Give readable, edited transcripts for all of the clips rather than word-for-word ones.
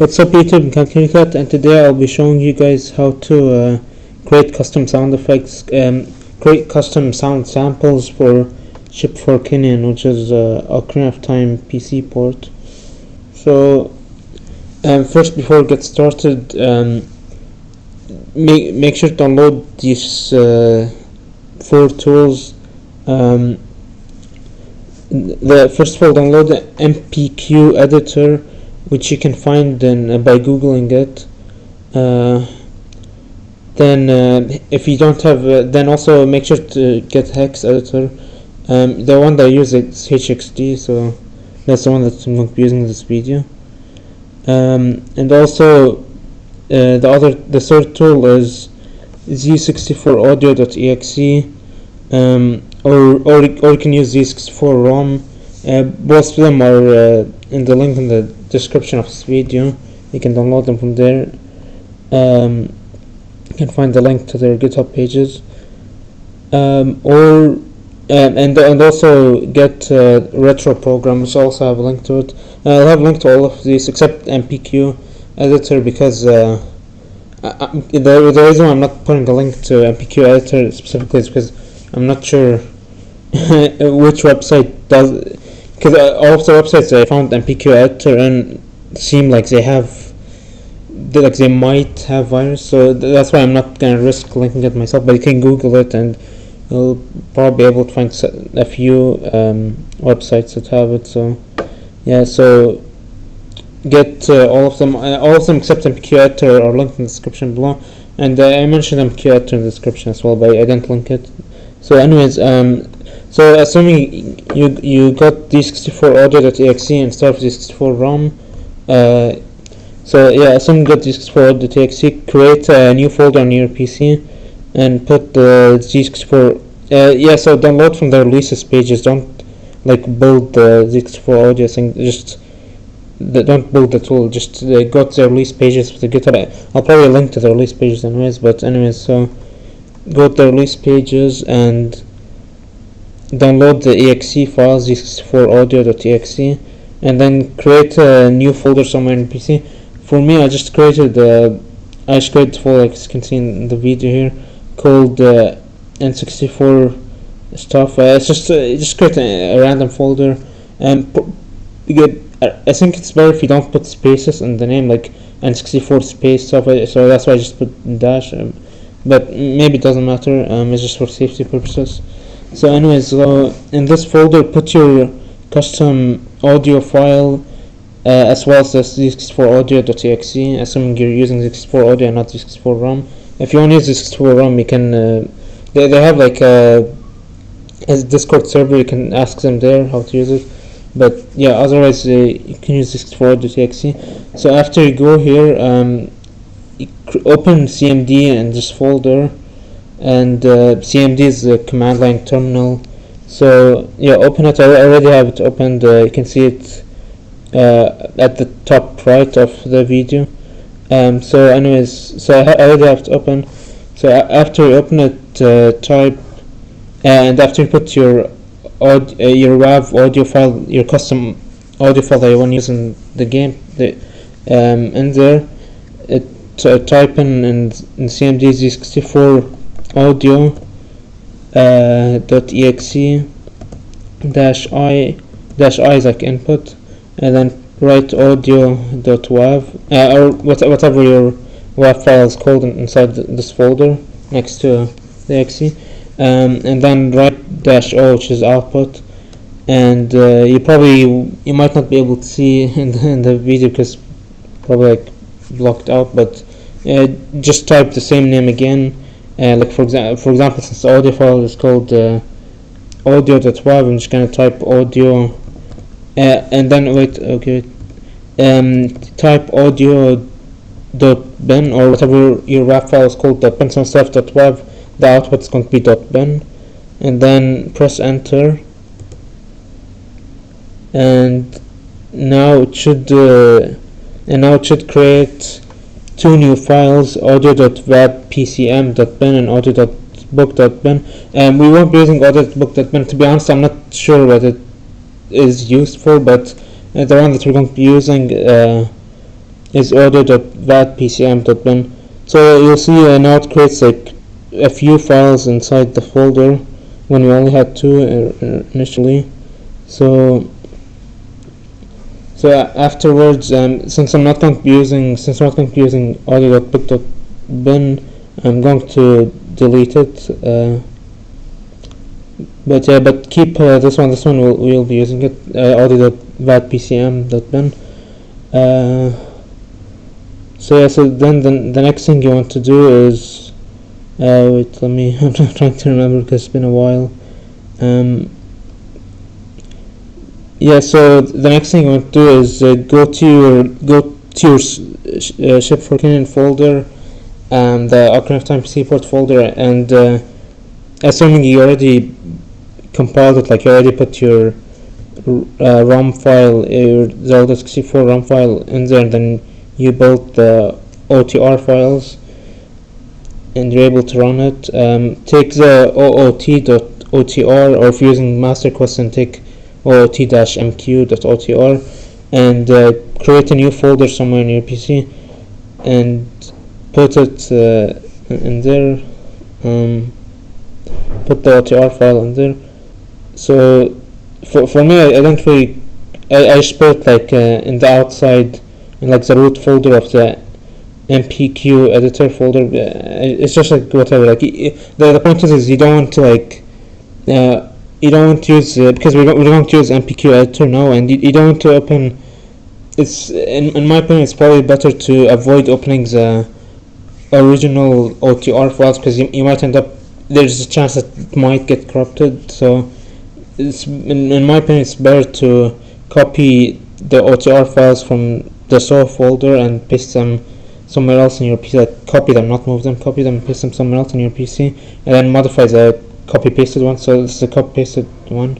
What's up YouTube, Cat, and today I'll be showing you guys how to create custom sound effects, create custom sound samples for Ship of Harkinian, which is Ocarina of Time PC port. So first, before we get started, make sure to download these 4 tools. First of all, download the MPQ-Editor, which you can find by googling it. Then if you don't have then also make sure to get Hex Editor. The one that I use is HXD, so that's the one that I'm going to be using in this video. And also the third tool is z64audio.exe, or you can use z64rom. Both of them are in the link in the description of this video. You can download them from there. You can find the link to their GitHub pages, and also get retro programs. Also have a link to it. I'll have a link to all of these except MPQ Editor, because the reason why I'm not putting a link to MPQ Editor specifically is because I'm not sure which website does, because all of the websites I found MPQ Editor and seem like they might have virus, so that's why I'm not gonna risk linking it myself. But you can Google it and you'll probably be able to find a few websites that have it. So yeah, so get all of them except MPQ Editor are linked in the description below, and I mentioned MPQ Editor in the description as well, but I didn't link it. So anyways, so assuming you got z64audio.exe instead of z64rom, so yeah, assuming you got z64audio.exe, create a new folder on your PC and put the z64. So download from the releases pages. Don't build the z64 audio thing. Don't build the tool. Just go to the release pages with the GitHub. I'll probably link to the release pages anyways. But anyways, so go to the release pages and download the exe file z64audio.exe, and then create a new folder somewhere in PC. For me, I just created a folder, like you can see in the video here, called N64 stuff. It's just create a random folder, and I think it's better if you don't put spaces in the name, like N64 space stuff. So that's why I just put dash. But maybe it doesn't matter. It's just for safety purposes. So anyways, so in this folder, put your custom audio file as well as the z64audio.exe, assuming you're using z64 audio and not z64rom. If you want to use z64rom, you can. They have a Discord server. You can ask them there how to use it. But yeah, otherwise you can use z64audio.exe. So after you go here, open CMD in this folder, and CMD is the command line terminal. So yeah, open it. I already have it opened. You can see it at the top right of the video. So anyways, so I already have it open. So after you open it, type, and after you put your WAV audio file, your custom audio file that you want to use in the game, in there, type in CMD z64 audio.exe -i is like input, and then write audio.wav, or whatever your WAV file is called inside this folder next to the exe, and then write -o, which is output. And you might not be able to see in the video because probably blocked out, but just type the same name again. For example, since the audio file is called audio.wav, I'm just gonna type audio, and then type audio.bin, or whatever your WAV file is called, bin stuff.wav. The output is going to be .bin, and then press enter, and now it should create 2 new files, audio.webpcm.bin and audio.book.bin. And we won't be using audio.book.bin. To be honest, I'm not sure what it is used for, but the one that we're going to be using is audio.vatpcm.bin. So you'll see now it creates like a few files inside the folder when we only had two initially. So afterwards, since I'm not going to be using audio.pic.bin, I'm going to delete it. But keep this one. This one we'll be using it. Audio.vatpcm.bin. So then the next thing you want to do is wait. I'm trying to remember because it's been a while. So the next thing you want to do is go to your Ship of Harkinian folder, the Ocarina of Time PC port folder, and assuming you already compiled it, like you already put your ROM file, your Zelda 64 ROM file in there, and then you built the OTR files, and you're able to run it. Take the OOT.OTR, or if you're using MasterQuest, and take OOT-MQ.OTR, and create a new folder somewhere in your PC, and put it in there. Put the OTR file in there. So for me, I don't really. I just put like in the outside, in like the root folder of the MPQ-Editor folder. It's just like whatever. Like the point is you don't want to like. You don't want to use because we're going to use MPQ-Editor now, and you don't want to open. It's in my opinion, it's probably better to avoid opening the original OTR files, because you might end up. There's a chance that it might get corrupted. So it's in my opinion, it's better to copy the OTR files from the source folder and paste them somewhere else in your PC. Like copy them, not move them. Copy them and paste them somewhere else in your PC, and then modify the copy-pasted one. So this is a copy-pasted one.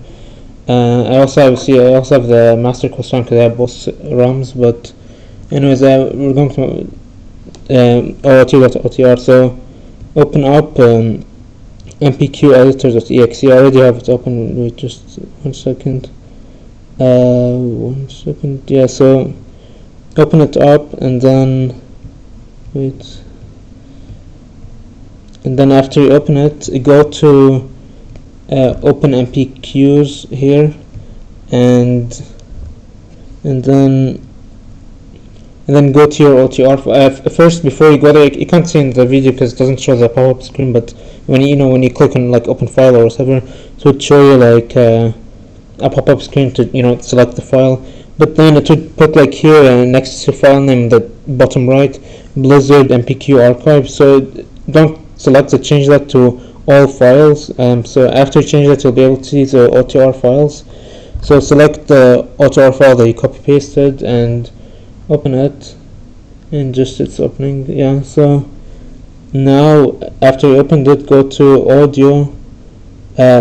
I also have the MasterQuest one because I have both ROMs. But anyways, we're going to OOT.OTR. So open up MPQ-Editor.exe. I already have it open. Wait, just 1 second. 1 second. Yeah. So open it up, and then wait. And then after you open it, go to open MPQs here, and then go to your OTR. First, before you go there, you can't see in the video because it doesn't show the pop-up screen. But when you click on like open file or whatever, it would show you like a pop-up screen to select the file. But then it would put like here next to file name, the bottom right, Blizzard MPQ archive. So don't select to change that to all files. So after you change that, you'll be able to see the OTR files. So select the OTR file that you copy pasted and open it, and just it's opening. Yeah. So now after you opened it, go to audio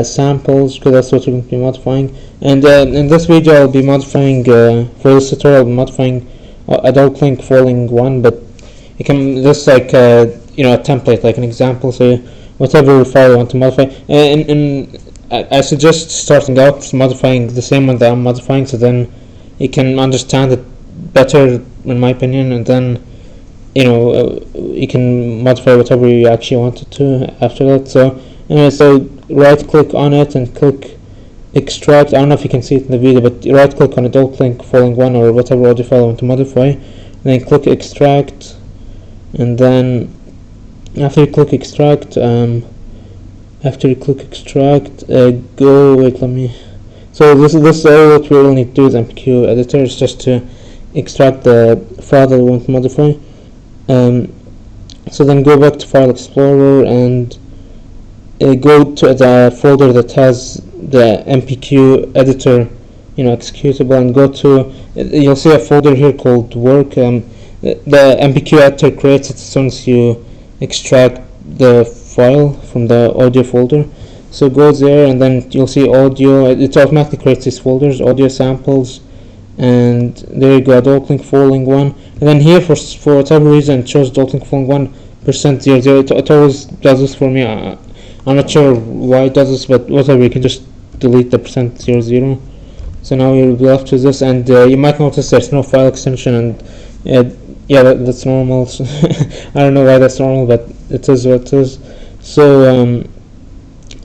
samples, because that's what we're going to be modifying. And in this video, I'll be modifying for this tutorial. I'll be modifying adult link falling 1, but you can just like a template, like an example. So whatever file you want to modify, and I suggest starting out modifying the same one that I'm modifying, so then you can understand it better, in my opinion, and then you can modify whatever you actually wanted to after that. So anyway, so right click on it and click extract. I don't know if you can see it in the video, but right click on adult link falling 1 or whatever audio file you want to modify, and then click extract. And then after you click extract, go wait, let me. So this is all what we really need to do with MPQ-Editor, is just to extract the file that we want to modify. So then go back to File Explorer and go to the folder that has the MPQ-Editor executable, and go to, you'll see a folder here called work. The MPQ-Editor creates it as soon as you extract the file from the audio folder. So go there, and then you'll see audio. It automatically creates these folders, audio samples, and there you go, adult link falling 1. And then here, for whatever reason, it shows adult link falling 1%00. It always does this for me. I'm not sure why it does this, but whatever, you can just delete the %00. So now you'll be left with this, and you might notice there's no file extension, and yeah, that's normal. I don't know why that's normal, but it is what it is. So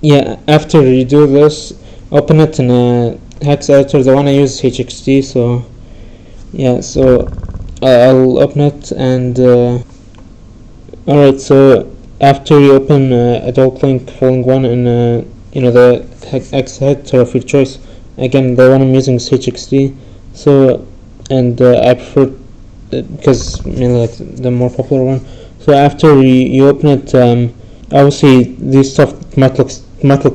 yeah, after you do this, open it in a Hex Editor. The one I use is HXD. So yeah, so I'll open it, and alright. So after you open adult link following one in the Hex Editor of your choice, again the one I'm using is HXD. So and I prefer because like the more popular one. So after you open it, obviously this stuff might look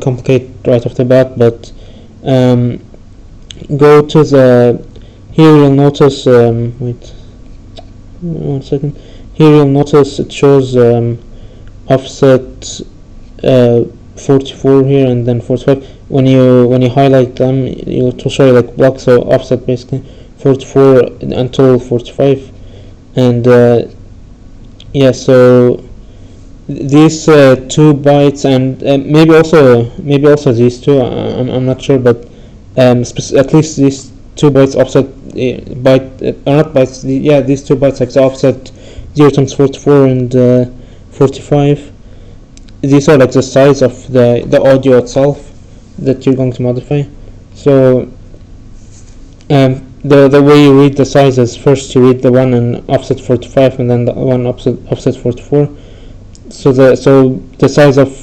complicated right off the bat, but go to the here you'll notice wait 1 second. Here you'll notice it shows offset 44 here and then 45. When you highlight them, it will show you like blocks. So offset basically 44 until 45, and yeah. So these 2 bytes, and maybe also these two. I'm not sure, but at least these 2 bytes offset byte or not bytes. These 2 bytes like the offset 0 times 44 and 45. These are like the size of the audio itself that you're going to modify. So the way you read the size is first you read the one in offset 45 and then the one offset 44. So the size of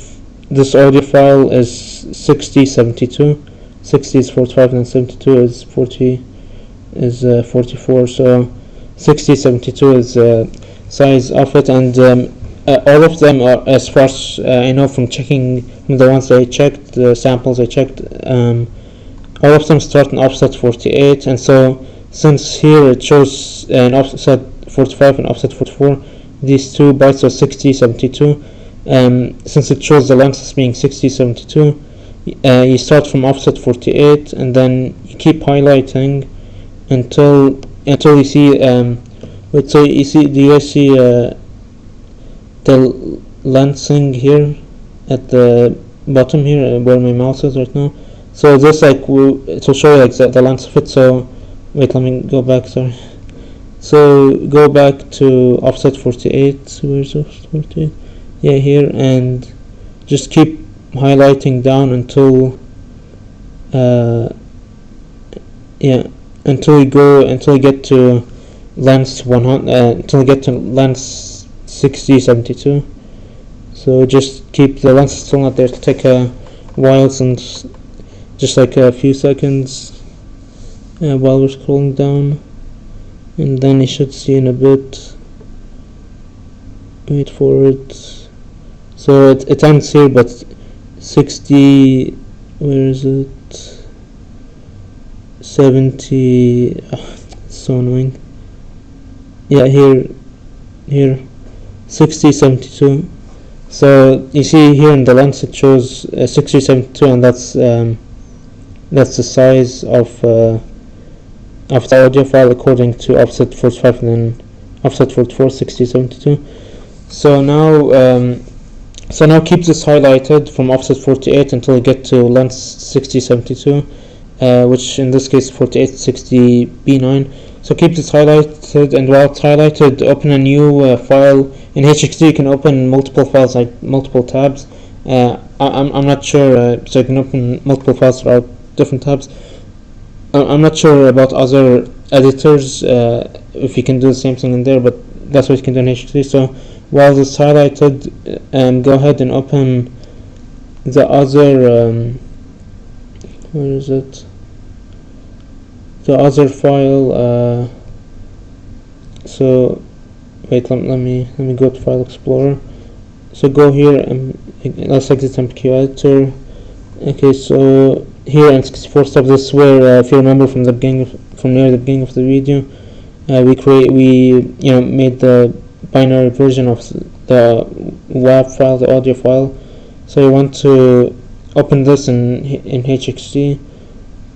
this audio file is 6072. 60 is 45 and 72 is 44. So 6072 is size of it, and all of them are, as far as I know from checking the ones I checked, the samples I checked, all of them start in offset 48, and so since here it shows an offset 45 and offset 44, these 2 bytes are 6072. Since it shows the length as being 6072, you start from offset 48, and then you keep highlighting until you see so you see, do you guys see the lensing here at the bottom here where my mouse is right now? So this like it will show you like the length of it. So wait, let me go back, sorry. So go back to offset 48. Where's offset 48? Yeah, here, and just keep highlighting down until until you get to length 100, until you get to length 6072. So just keep the length still not there. It'll take a while, since just like a few seconds while we're scrolling down, and then you should see in a bit. Wait for it. So it ends here, but 60, where is it? 70. It's so annoying. Yeah, here 6072. So you see here in the lens it shows 6072, and that's the size of the audio file according to offset 45 and then offset 44, 6072. So now keep this highlighted from offset 48 until you get to length 6072, which in this case 4860B9. So keep this highlighted, and while it's highlighted, open a new file. In HXD you can open multiple files, like multiple tabs. I'm not sure, so you can open multiple files throughout different tabs. I'm not sure about other editors, if you can do the same thing in there, but that's what you can do in HXD. So while this highlighted, go ahead and open the other where is it? The other file. So wait, let me go to File Explorer. So go here and let's exit MPQ-Editor. Okay, so here in 64 steps, this is where, if you remember from near the beginning of the video, we made the binary version of the WAV file, the audio file. So you want to open this in HXD.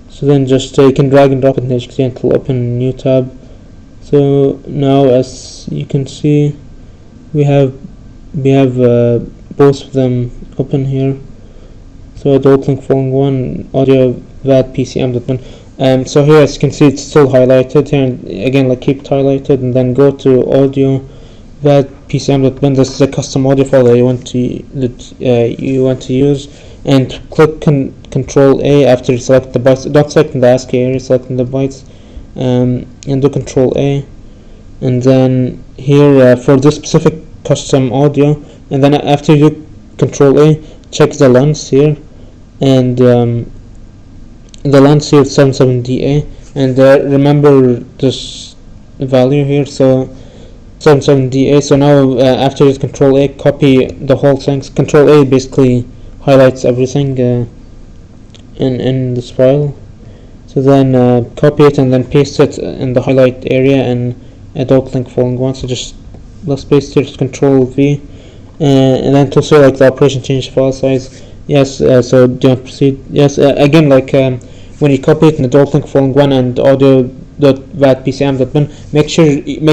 So then just you can drag and drop it in HXD until open a new tab. So now, as you can see, we have both of them open here. So adult link following one, audio VAD PCM.bin. So here, as you can see, it's still highlighted here, and again, like, keep it highlighted, and then go to audio VAD PCM.bin. This is a custom audio file that you want to use, and click Control A after you select the bytes. Don't select in the ASCII area, select in the bytes, and do Control A, and then here for this specific custom audio, and then after you do Control A, check the length here, and the length here is 77DA, and remember this value here, so 77DA. So now after you Control A, copy the whole thing. Control A basically highlights everything in this file. So then copy it and then paste it in the highlight area and adult link following one. So just let's paste here, Control V, and then to say like the operation change file size. Yes. So do you want to proceed? Yes. Again, like when you copy it in adult link following one and audio.vadpcm.bin, make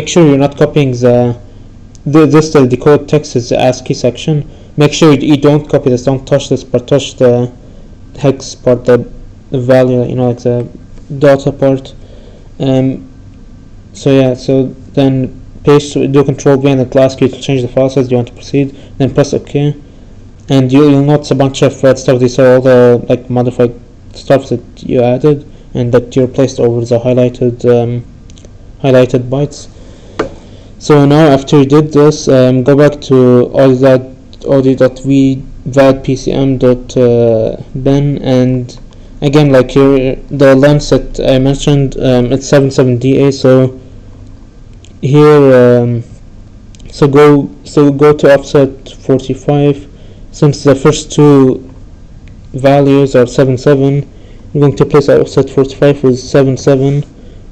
sure you're not copying the decode text is the ASCII section. Make sure you don't copy this. Don't touch this, but touch the hex part, the value, like the data part. So yeah, so then paste, do Control V, and it will ask you to change the file size. Do you want to proceed? Then press OK, and you'll notice a bunch of stuff. These are all the like modified stuff that you added and that you replaced over the highlighted bytes. So now after you did this, go back to audio.vadpcm.bin, and again, like here, the length that I mentioned, it's 77DA. So here, so go to offset 45. Since the first two values are 77, we're going to place offset 45 with 77,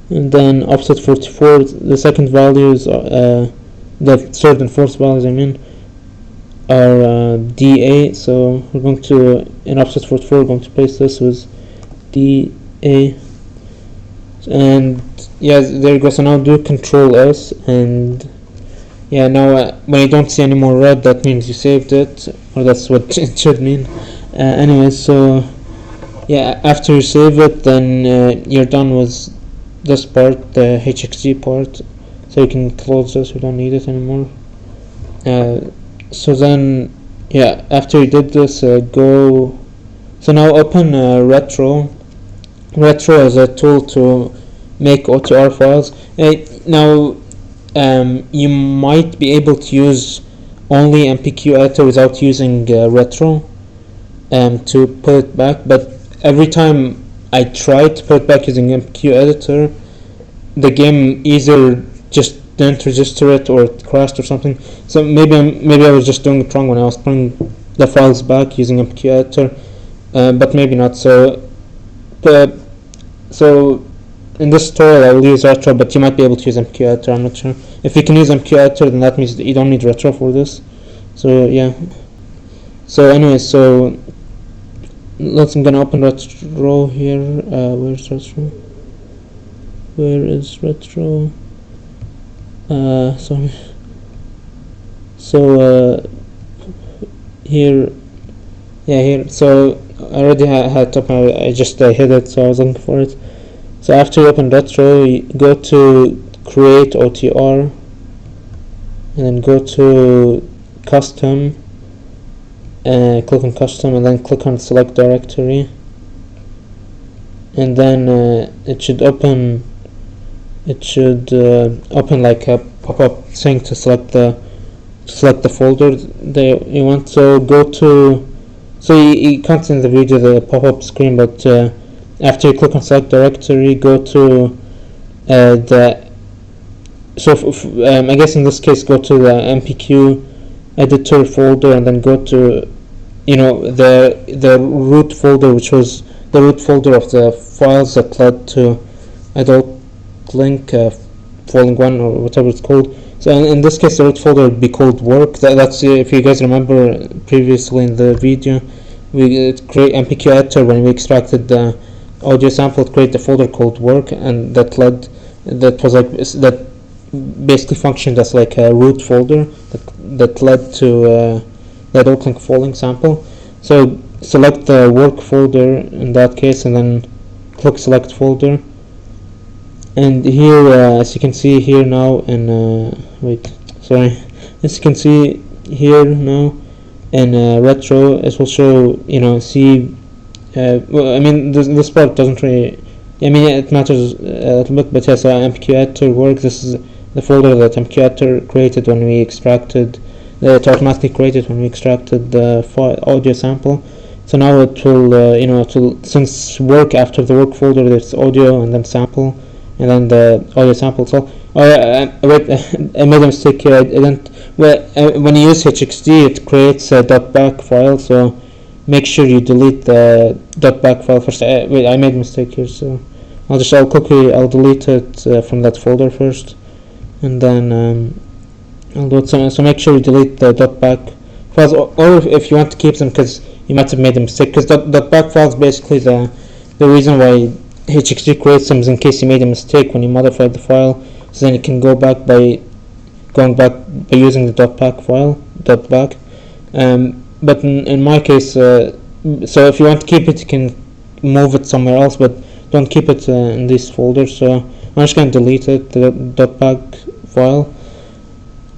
and then offset 44, the second values, the third and fourth values, are DA. So we're going to, in offset 44, we're going to place this with DA, and yeah, there you go. So now do Control S, and yeah, now when you don't see any more red, that means you saved it, or that's what it should mean. Anyway, so yeah, after you save it, then you're done with this part, the HXG part, so you can close this. We don't need it anymore. So then, yeah, after you did this, so now open Retro. Retro is a tool to make OTR files. Now you might be able to use only MPQ-Editor without using Retro to put it back, but every time I tried to put it back using MPQ-Editor, the game either just didn't register it or it crashed or something. So maybe I was just doing it wrong when I was putting the files back using MPQ-Editor, but maybe not. So in this tutorial I will use Retro, but you might be able to use MPQ-Editor. I'm not sure. If you can use MPQ-Editor, then that means that you don't need Retro for this. So yeah. So anyway, so I'm gonna open Retro here. Where's Retro? Where is Retro? Sorry. So here, yeah, here. So I already had top. I just hid it, so I was looking for it. So after you open Retro, you go to Create OTR, and then go to Custom. Click on Custom, and then click on Select Directory, and then it should open like a pop-up thing to select the folder that you want. So you can't see in the video the pop-up screen, but after you click on Select Directory, go to I guess in this case, go to the MPQ-Editor folder, and then go to the root folder, which was the root folder of the files that led to adult link following one, or whatever it's called. So in this case, the root folder would be called work. That's if you guys remember previously in the video, we create MPQ-Editor when we extracted the audio sample. It created a folder called work, and that basically functioned as like a root folder that led to the adult link following sample. So select the work folder in that case, and then click select folder, and here as you can see here now in as you can see here now in retro, it will show, see, well, I mean this part doesn't really, I mean it matters a little bit, but yes, MPQ-Editor works. This is the folder that MPQ-Editor created when we extracted, it automatically created when we extracted the audio sample. So now it will, it will, since work, after the work folder there's audio and then sample, and then the audio sample itself. Wait, I made a mistake here. I didn't. Well, when you use HXD, it creates a .back file. So make sure you delete the .back file first. Wait, I made a mistake here. So I'll delete it from that folder first, and then I'll do it. So make sure you delete the .back files, or if you want to keep them, because you might have made a mistake. Because .back files basically the reason why HXD creates them is in case you made a mistake when you modified the file. So then you can go back by using the .back file, .back. But in my case, so if you want to keep it, you can move it somewhere else, but don't keep it in this folder. So I'm just going to delete it, the .back file.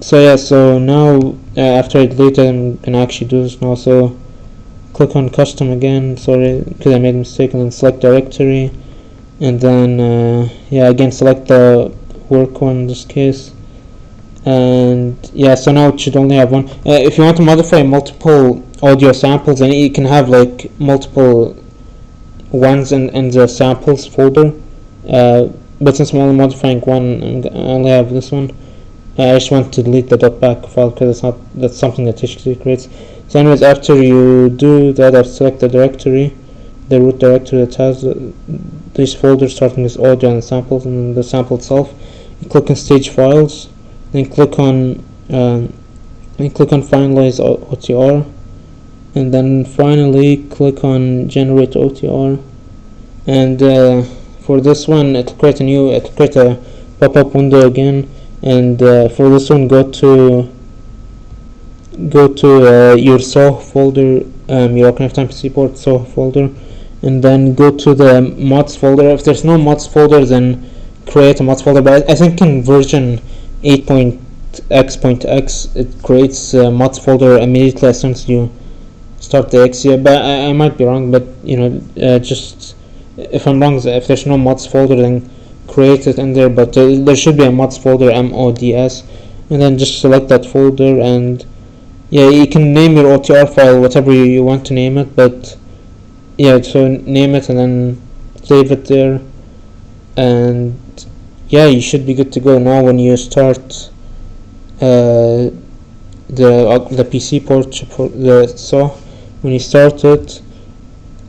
So yeah, so now after I delete it, I'm going to actually do this now. So click on custom again, sorry, because I made a mistake, and then select directory, and then yeah, again select the work one in this case, and yeah, so now it should only have one. If you want to modify multiple audio samples, then you can have like multiple ones in the samples folder, but since I'm only modifying one, I only have this one. I just want to delete the .back file because that's something that HXD creates. So anyways, after you do that, I'll select the directory, the root directory that has these folders starting with audio and samples, and then the sample itself. You click on stage files, then click on finalize OTR, and then finally click on generate OTR. And for this one, it'll create a pop-up window again. And for this one, go to your SAW folder, your Ocarina of Time PC port SAW folder, and then go to the mods folder. If there's no mods folder, then create a mods folder. But I think in version 8.x.x it creates a mods folder immediately as soon as you start the X. But I might be wrong. But just if I'm wrong, if there's no mods folder, then create it in there. But there should be a mods folder, mods, and then just select that folder, and yeah, you can name your OTR file whatever you want to name it. But yeah, so name it and then save it there, and yeah, you should be good to go now when you start the PC port for the SAW. When you start it,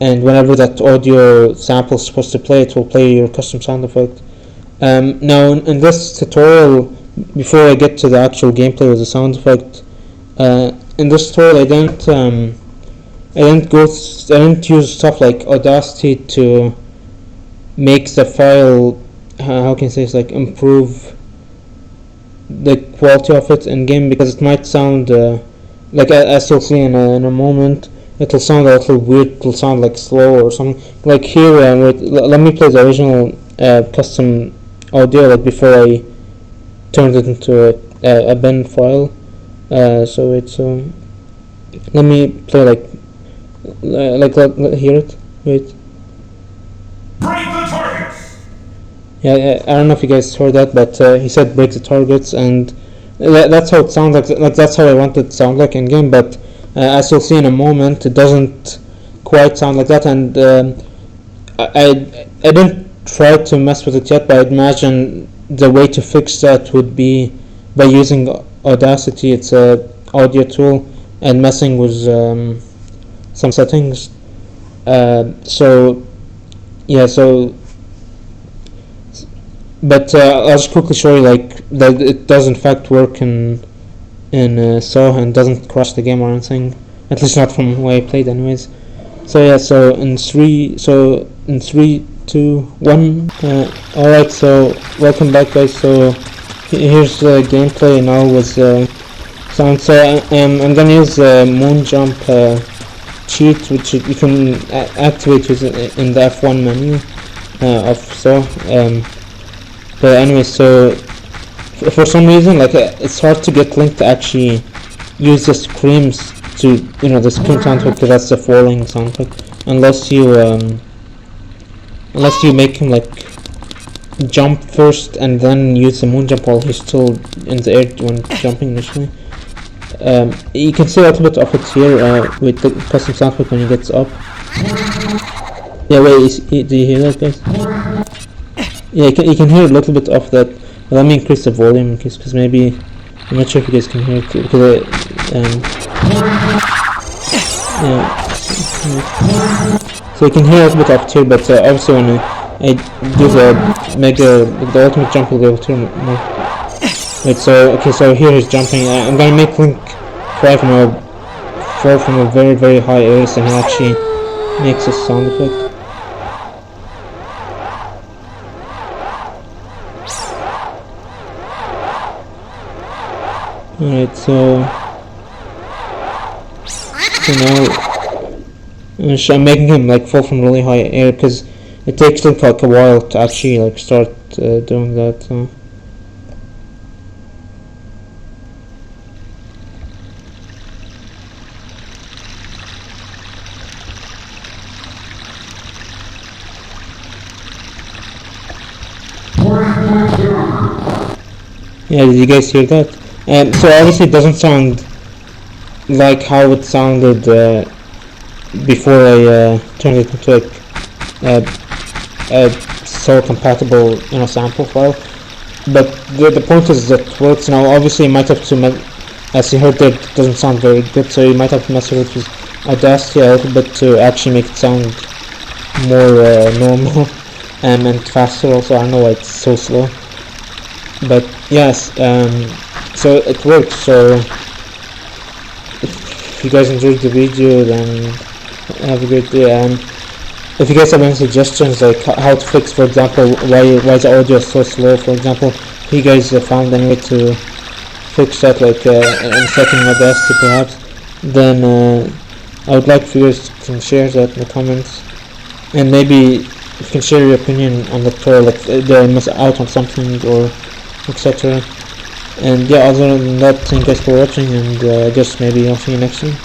and whenever that audio sample is supposed to play, it will play your custom sound effect. Now in this tutorial, before I get to the actual gameplay with the sound effect, in this tutorial I didn't use stuff like Audacity to make the file, how can I say, it's like improve the quality of it in game, because it might sound like, as you'll see in a moment, it'll sound a little weird. It'll sound like slow or something. Like here, let me play the original custom audio, like before I turned it into a bin file. So it's let me play let hear it. Wait. Break the targets. Yeah, I don't know if you guys heard that, but he said break the targets, and that's how it sounds like. Like that's how I want it to sound like in game. But as you'll see in a moment, it doesn't quite sound like that. And I didn't try to mess with it yet, but I'd imagine the way to fix that would be by using Audacity. It's a audio tool, and messing with some settings. So yeah, but I'll just quickly show you like that it does in fact work in SAW and doesn't crash the game or anything, at least not from the way I played anyways. So yeah, so in 3, 2, 1. Alright, so welcome back guys. So here's the gameplay now with sound. So I'm gonna use the moon jump cheat, which you can activate in the F1 menu. of so. But anyway, so for some reason, like it's hard to get Link to actually use the screams to, the scream sound effect, that's the falling sound effect, unless you make him like jump first and then use the moon jump while he's still in the air when jumping initially. You can see a little bit of it here with the custom sound effect when he gets up. Yeah, wait, do you hear that, guys? Yeah, you can hear a little bit of that. Let me increase the volume because maybe, I'm not sure if you guys can hear it because so you can hear a little bit of it here, but obviously when I do the ultimate jump, you'll be able to hear more. Wait, so here he's jumping. I'm gonna make Link fall from a very, very high air, and he actually makes a sound effect. Alright, so now I'm making him like fall from really high air because it takes Link like a while to actually like start doing that. So. Yeah, did you guys hear that? So obviously it doesn't sound like how it sounded before I turned it into a so compatible sample file. But the point is that it works. Now obviously you might have to, as you heard there, it doesn't sound very good, so you might have to mess with Audacity a little bit to actually make it sound more normal and faster also. I don't know why it's so slow. But yes, so it works. So if you guys enjoyed the video, then have a great day. And if you guys have any suggestions, like how to fix, for example, why the audio is so slow, for example, if you guys found any way to fix that, like in setting Audacity perhaps, then I would like for you guys to share that in the comments, and maybe you can share your opinion on the tutorial, like they miss out on something or etc. And yeah, other than that, thank you guys for watching, and I guess maybe I'll see you next time.